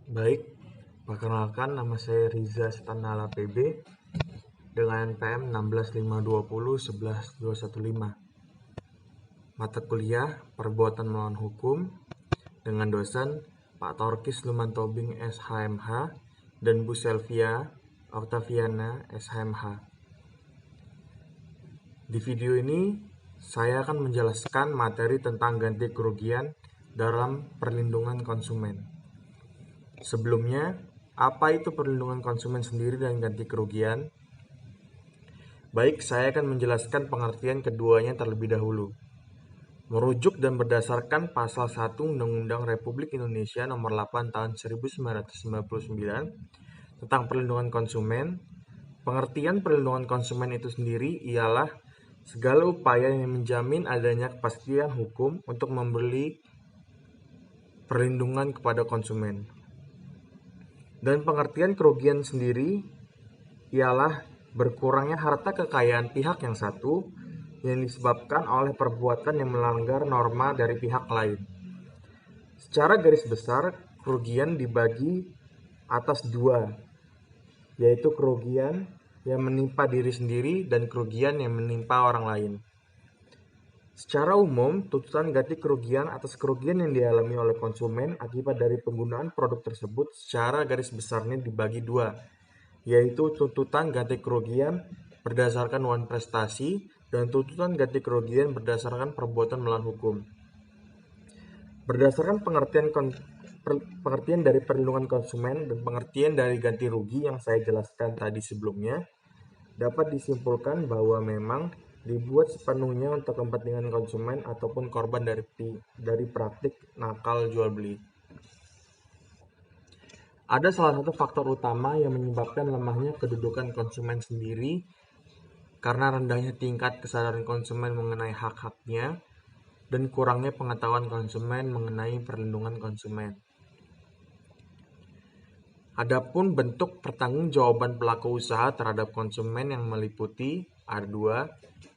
Baik, perkenalkan nama saya Riza Setanala PB dengan NPM 1652011215. Mata kuliah Perbuatan Melawan Hukum dengan dosen Pak Torkis Lumantobing SHMH dan Bu Selvia Octaviana SHMH. Di video ini saya akan menjelaskan materi tentang ganti kerugian dalam perlindungan konsumen. Sebelumnya, apa itu perlindungan konsumen sendiri dan ganti kerugian? Baik, saya akan menjelaskan pengertian keduanya terlebih dahulu. Merujuk dan berdasarkan Pasal 1 Undang-Undang Republik Indonesia Nomor 8 Tahun 1999 tentang perlindungan konsumen, pengertian perlindungan konsumen itu sendiri ialah segala upaya yang menjamin adanya kepastian hukum untuk memberi perlindungan kepada konsumen. Dan pengertian kerugian sendiri ialah berkurangnya harta kekayaan pihak yang satu yang disebabkan oleh perbuatan yang melanggar norma dari pihak lain. Secara garis besar, kerugian dibagi atas dua, yaitu kerugian yang menimpa diri sendiri dan kerugian yang menimpa orang lain. Secara umum, tuntutan ganti kerugian atas kerugian yang dialami oleh konsumen akibat dari penggunaan produk tersebut secara garis besarnya dibagi dua, yaitu tuntutan ganti kerugian berdasarkan wan prestasi dan tuntutan ganti kerugian berdasarkan perbuatan melawan hukum. Berdasarkan pengertian dari perlindungan konsumen dan pengertian dari ganti rugi yang saya jelaskan tadi sebelumnya, dapat disimpulkan bahwa memang dibuat sepenuhnya untuk kepentingan konsumen ataupun korban dari praktik nakal jual beli. Ada salah satu faktor utama yang menyebabkan lemahnya kedudukan konsumen sendiri karena rendahnya tingkat kesadaran konsumen mengenai hak-haknya dan kurangnya pengetahuan konsumen mengenai perlindungan konsumen. Adapun bentuk pertanggungjawaban pelaku usaha terhadap konsumen yang meliputi ada dua.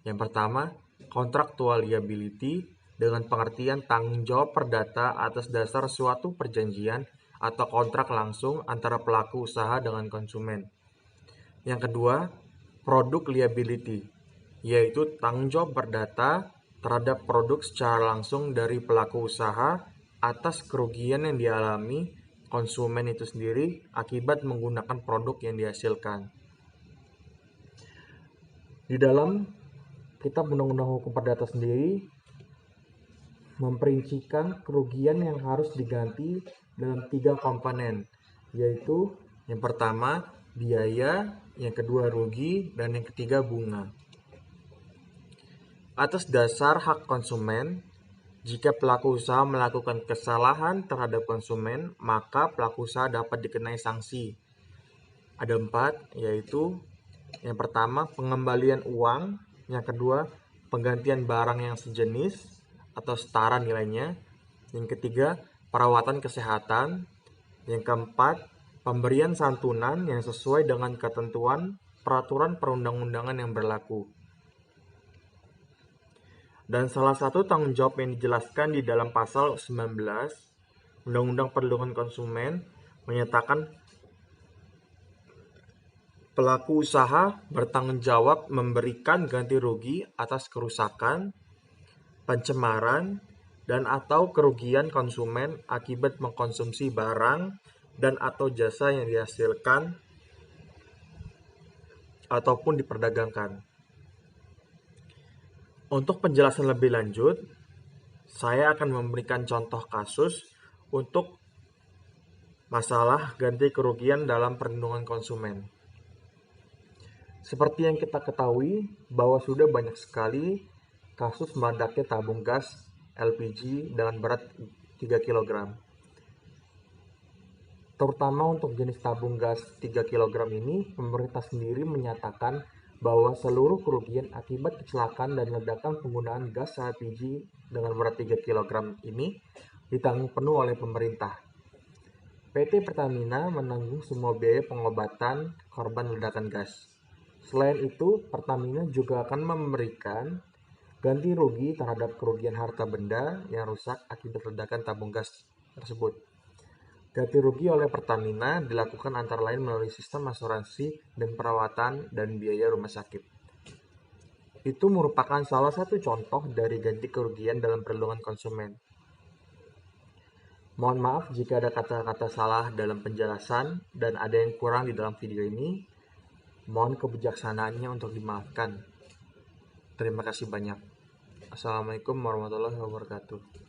Yang pertama, contractual liability dengan pengertian tanggung jawab perdata atas dasar suatu perjanjian atau kontrak langsung antara pelaku usaha dengan konsumen. Yang kedua, product liability, yaitu tanggung jawab perdata terhadap produk secara langsung dari pelaku usaha atas kerugian yang dialami konsumen itu sendiri akibat menggunakan produk yang dihasilkan. Di dalam Kitab Undang-Undang Hukum Perdata sendiri memperincikan kerugian yang harus diganti dalam 3 komponen, yaitu yang pertama biaya, yang kedua rugi, dan yang ketiga bunga. Atas dasar hak konsumen, jika pelaku usaha melakukan kesalahan terhadap konsumen, maka pelaku usaha dapat dikenai sanksi. Ada 4, yaitu yang pertama pengembalian uang, yang kedua penggantian barang yang sejenis atau setara nilainya, yang ketiga perawatan kesehatan, yang keempat pemberian santunan yang sesuai dengan ketentuan peraturan perundang-undangan yang berlaku. Dan salah satu tanggung jawab yang dijelaskan di dalam pasal 19 Undang-Undang Perlindungan Konsumen menyatakan pelaku usaha bertanggung jawab memberikan ganti rugi atas kerusakan, pencemaran, dan atau kerugian konsumen akibat mengkonsumsi barang dan atau jasa yang dihasilkan ataupun diperdagangkan. Untuk penjelasan lebih lanjut, saya akan memberikan contoh kasus untuk masalah ganti kerugian dalam perlindungan konsumen. Seperti yang kita ketahui bahwa sudah banyak sekali kasus meledaknya tabung gas LPG dengan berat 3 kg. Terutama untuk jenis tabung gas 3 kg ini, pemerintah sendiri menyatakan bahwa seluruh kerugian akibat kecelakaan dan ledakan penggunaan gas LPG dengan berat 3 kg ini ditanggung penuh oleh pemerintah. PT Pertamina menanggung semua biaya pengobatan korban ledakan gas. Selain itu, Pertamina juga akan memberikan ganti rugi terhadap kerugian harta benda yang rusak akibat ledakan tabung gas tersebut. Ganti rugi oleh Pertamina dilakukan antara lain melalui sistem asuransi dan perawatan dan biaya rumah sakit. Itu merupakan salah satu contoh dari ganti kerugian dalam perlindungan konsumen. Mohon maaf jika ada kata-kata salah dalam penjelasan dan ada yang kurang di dalam video ini. Mohon kebijaksanaannya untuk dimaafkan. Terima kasih banyak. Assalamualaikum warahmatullahi wabarakatuh.